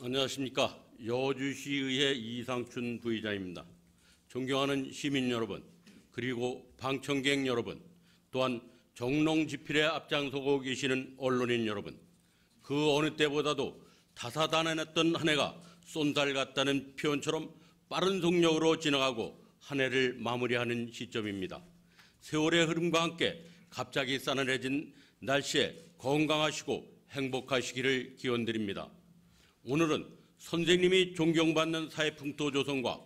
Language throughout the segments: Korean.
안녕하십니까. 여주시의회 이상춘 부의장입니다. 존경하는 시민 여러분, 그리고 방청객 여러분, 또한 정농지필에 앞장서고 계시는 언론인 여러분, 그 어느 때보다도 다사다난했던 한 해가 쏜달 같다는 표현처럼 빠른 속력으로 지나가고 한 해를 마무리하는 시점입니다. 세월의 흐름과 함께 갑자기 싸늘해진 날씨에 건강하시고 행복하시기를 기원드립니다. 오늘은 선생님이 존경받는 사회풍토 조성과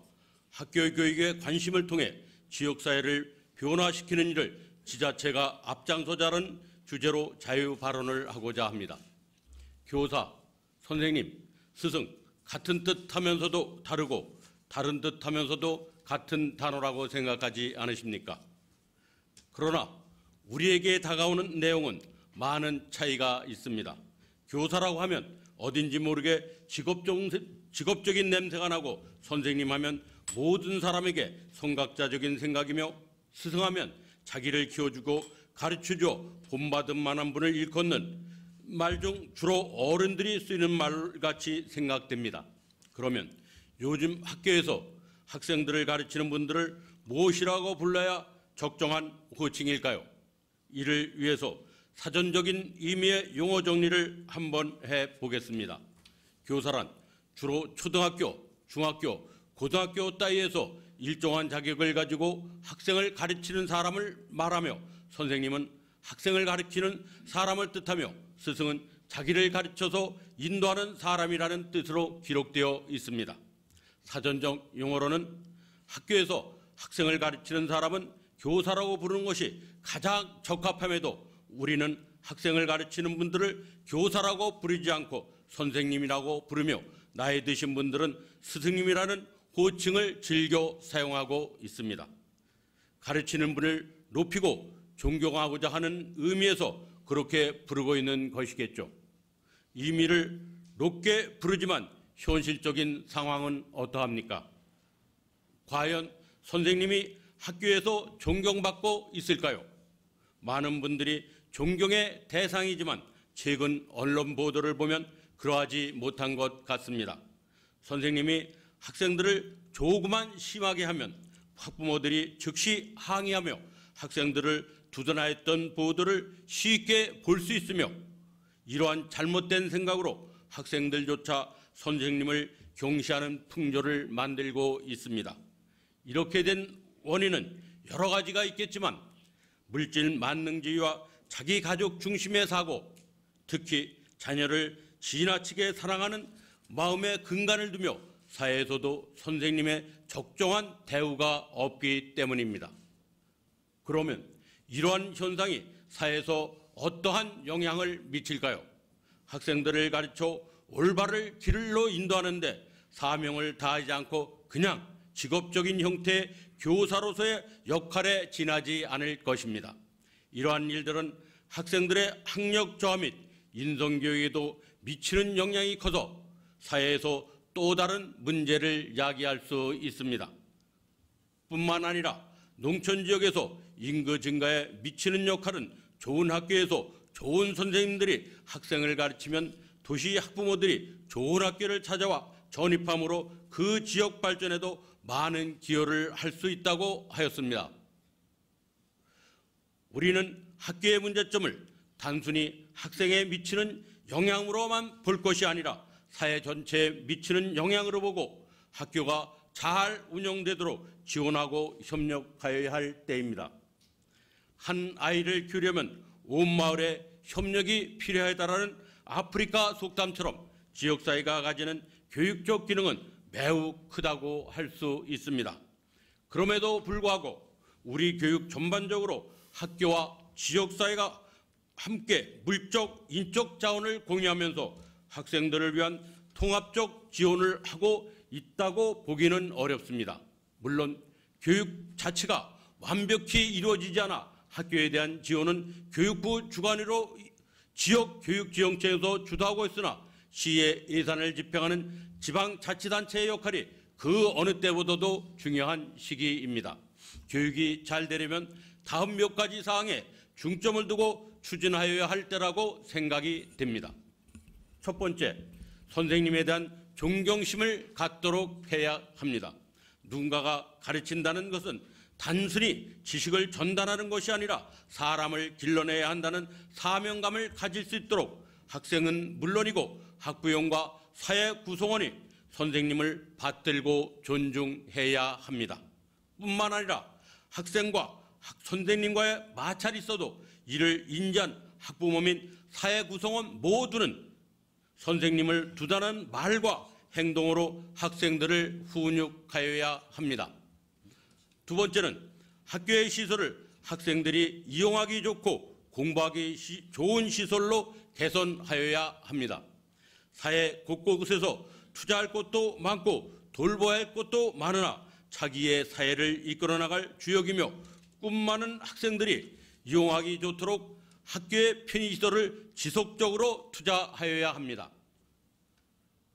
학교 교육에 관심을 통해 지역사회를 변화시키는 일을 지자체가 앞장서자는 주제로 자유 발언을 하고자 합니다. 교사, 선생님, 스승, 같은 듯 하면서도 다르고 다른 듯 하면서도 같은 단어라고 생각하지 않으십니까? 그러나 우리에게 다가오는 내용은 많은 차이가 있습니다. 교사라고 하면 어딘지 모르게 직업적인 냄새가 나고, 선생님 하면 모든 사람에게 성각자적인 생각이며, 스승하면 자기를 키워주고 가르쳐줘 본받은 만한 분을 일컫는 말 중 주로 어른들이 쓰는 말같이 생각됩니다. 그러면 요즘 학교에서 학생들을 가르치는 분들을 무엇이라고 불러야 적정한 호칭일까요? 이를 위해서 사전적인 의미의 용어 정리를 한번 해보겠습니다. 교사란 주로 초등학교, 중학교, 고등학교 따위에서 일정한 자격을 가지고 학생을 가르치는 사람을 말하며, 선생님은 학생을 가르치는 사람을 뜻하며, 스승은 자기를 가르쳐서 인도하는 사람이라는 뜻으로 기록되어 있습니다. 사전적 용어로는 학교에서 학생을 가르치는 사람은 교사라고 부르는 것이 가장 적합함에도 우리는 학생을 가르치는 분들을 교사라고 부르지 않고 선생님이라고 부르며, 나이 드신 분들은 스승님이라는 호칭을 즐겨 사용하고 있습니다. 가르치는 분을 높이고 존경하고자 하는 의미에서 그렇게 부르고 있는 것이겠죠. 의미를 높게 부르지만 현실적인 상황은 어떠합니까? 과연 선생님이 학교에서 존경받고 있을까요? 많은 분들이 존경의 대상이지만 최근 언론 보도를 보면 그러하지 못한 것 같습니다. 선생님이 학생들을 조금만 심하게 하면 학부모들이 즉시 항의하며 학생들을 두둔하였던 보도를 쉽게 볼 수 있으며, 이러한 잘못된 생각으로 학생들조차 선생님을 경시하는 풍조를 만들고 있습니다. 이렇게 된 원인은 여러 가지가 있겠지만 물질 만능주의와 자기 가족 중심의 사고, 특히 자녀를 지나치게 사랑하는 마음의 근간을 두며 사회에서도 선생님의 적정한 대우가 없기 때문입니다. 그러면 이러한 현상이 사회에서 어떠한 영향을 미칠까요? 학생들을 가르쳐 올바른 길로 인도하는데 사명을 다하지 않고 그냥 직업적인 형태의 교사로서의 역할에 지나지 않을 것입니다. 이러한 일들은 학생들의 학력 저하 및 인성교육에도 미치는 영향이 커서 사회에서 또 다른 문제를 야기할 수 있습니다. 뿐만 아니라 농촌 지역에서 인구 증가에 미치는 역할은, 좋은 학교에서 좋은 선생님들이 학생을 가르치면 도시 학부모들이 좋은 학교를 찾아와 전입함으로 그 지역 발전에도 많은 기여를 할 수 있다고 하였습니다. 우리는 학교의 문제점을 단순히 학생에 미치는 영향으로만 볼 것이 아니라 사회 전체에 미치는 영향으로 보고 학교가 잘 운영되도록 지원하고 협력하여야 할 때입니다. 한 아이를 키우려면 온 마을에 협력이 필요하다라는 아프리카 속담처럼 지역사회가 가지는 교육적 기능은 매우 크다고 할 수 있습니다. 그럼에도 불구하고 우리 교육 전반적으로 학교와 지역사회가 함께 물적, 인적 자원을 공유하면서 학생들을 위한 통합적 지원을 하고 있다고 보기는 어렵습니다. 물론 교육 자체가 완벽히 이루어지지 않아 학교에 대한 지원은 교육부 주관으로 지역교육지원청에서 주도하고 있으나 시의 예산을 집행하는 지방자치단체의 역할이 그 어느 때보다도 중요한 시기입니다. 교육이 잘 되려면 다음 몇 가지 사항에 중점을 두고 추진하여야 할 때라고 생각이 됩니다. 첫 번째, 선생님에 대한 존경심을 갖도록 해야 합니다. 누군가가 가르친다는 것은 단순히 지식을 전달하는 것이 아니라 사람을 길러내야 한다는 사명감을 가질 수 있도록 학생은 물론이고 학부형과 사회 구성원이 선생님을 받들고 존중해야 합니다. 뿐만 아니라 학생과 선생님과의 마찰이 있어도 이를 인지한 학부모 및 사회 구성원 모두는 선생님을 두다는 말과 행동으로 학생들을 훈육하여야 합니다. 두 번째는 학교의 시설을 학생들이 이용하기 좋고 공부하기 좋은 시설로 개선하여야 합니다. 사회 곳곳에서 투자할 곳도 많고 돌봐야 할 곳도 많으나 자기의 사회를 이끌어 나갈 주역이며 꿈 많은 학생들이 이용하기 좋도록 학교의 편의시설을 지속적으로 투자하여야 합니다.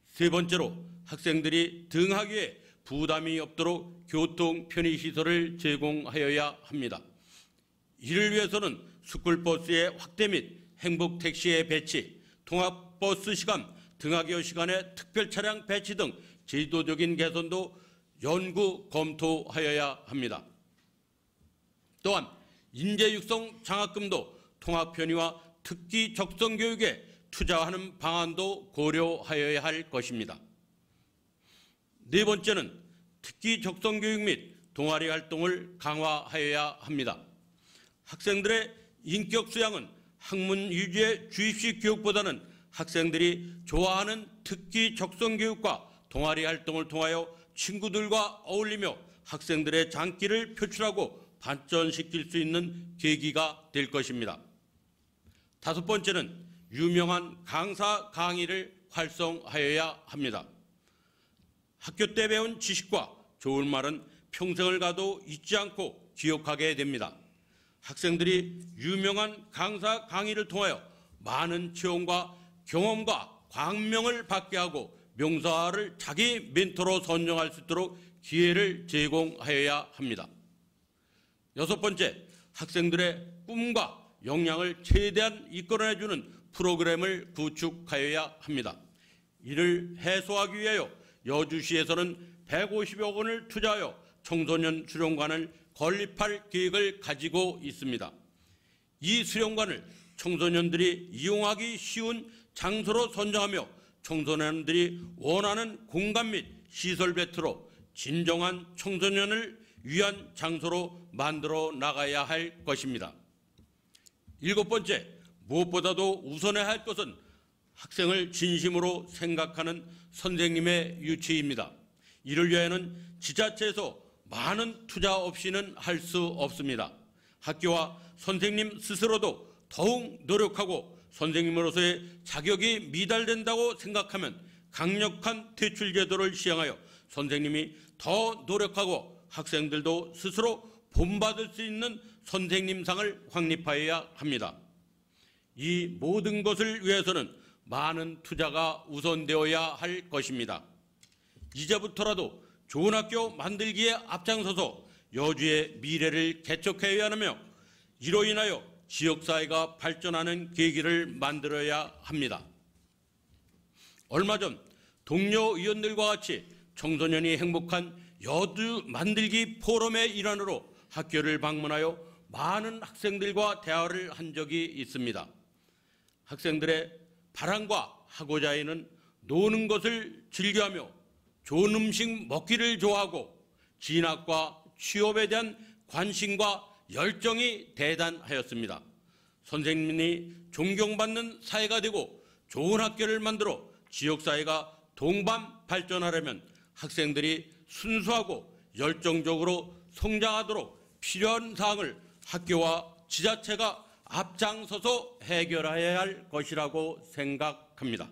세 번째로 학생들이 등하기에 부담이 없도록 교통 편의시설을 제공하여야 합니다. 이를 위해서는 스쿨버스의 확대 및 행복택시의 배치, 통합버스 시간, 등하교 시간의 특별차량 배치 등 제도적인 개선도 연구 검토하여야 합니다. 또한 인재 육성 장학금도 통합 편의와 특기 적성 교육에 투자하는 방안도 고려하여야 할 것입니다. 네 번째는 특기 적성 교육 및 동아리 활동을 강화하여야 합니다. 학생들의 인격 수양은 학문 위주의 주입식 교육보다는 학생들이 좋아하는 특기 적성 교육과 동아리 활동을 통하여 친구들과 어울리며 학생들의 장기를 표출하고 발전시킬 수 있는 계기가 될 것입니다. 다섯 번째는 유명한 강사 강의를 활성화하여야 합니다. 학교 때 배운 지식과 좋은 말은 평생을 가도 잊지 않고 기억하게 됩니다. 학생들이 유명한 강사 강의를 통하여 많은 체험과 경험과 광명을 받게 하고 명사를 자기 멘토로 선정할 수 있도록 기회를 제공하여야 합니다. 여섯 번째, 학생들의 꿈과 역량을 최대한 이끌어내주는 프로그램을 구축하여야 합니다. 이를 해소하기 위하여 여주시에서는 150여 원을 투자하여 청소년 수련관을 건립할 계획을 가지고 있습니다. 이 수련관을 청소년들이 이용하기 쉬운 장소로 선정하며 청소년들이 원하는 공간 및 시설 배치로 진정한 청소년을 위한 장소로 만들어 나가야 할 것입니다. 일곱 번째, 무엇보다도 우선해야 할 것은 학생을 진심으로 생각하는 선생님의 유치입니다. 이를 위하여는 지자체에서 많은 투자 없이는 할 수 없습니다. 학교와 선생님 스스로도 더욱 노력하고 선생님으로서의 자격이 미달된다고 생각하면 강력한 퇴출 제도를 시행하여 선생님이 더 노력하고 학생들도 스스로 본받을 수 있는 선생님상을 확립하여야 합니다. 이 모든 것을 위해서는 많은 투자가 우선되어야 할 것입니다. 이제부터라도 좋은 학교 만들기에 앞장서서 여주의 미래를 개척해야 하며 이로 인하여 지역사회가 발전하는 계기를 만들어야 합니다. 얼마 전 동료 의원들과 같이 청소년이 행복한 여주 만들기 포럼의 일환으로 학교를 방문하여 많은 학생들과 대화를 한 적이 있습니다. 학생들의 바람과 하고자 하는 노는 것을 즐겨하며 좋은 음식 먹기를 좋아하고 진학과 취업에 대한 관심과 열정이 대단하였습니다. 선생님이 존경받는 사회가 되고 좋은 학교를 만들어 지역사회가 동반 발전하려면 학생들이 순수하고 열정적으로 성장하도록 필요한 사항을 학교와 지자체가 앞장서서 해결해야 할 것이라고 생각합니다.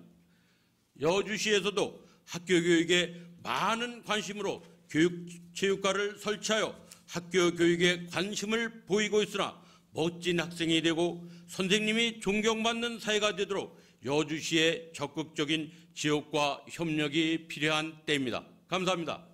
여주시에서도 학교 교육에 많은 관심으로 교육체육과를 설치하여 학교 교육에 관심을 보이고 있으나 멋진 학생이 되고 선생님이 존경받는 사회가 되도록 여주시의 적극적인 지역과 협력이 필요한 때입니다. 감사합니다.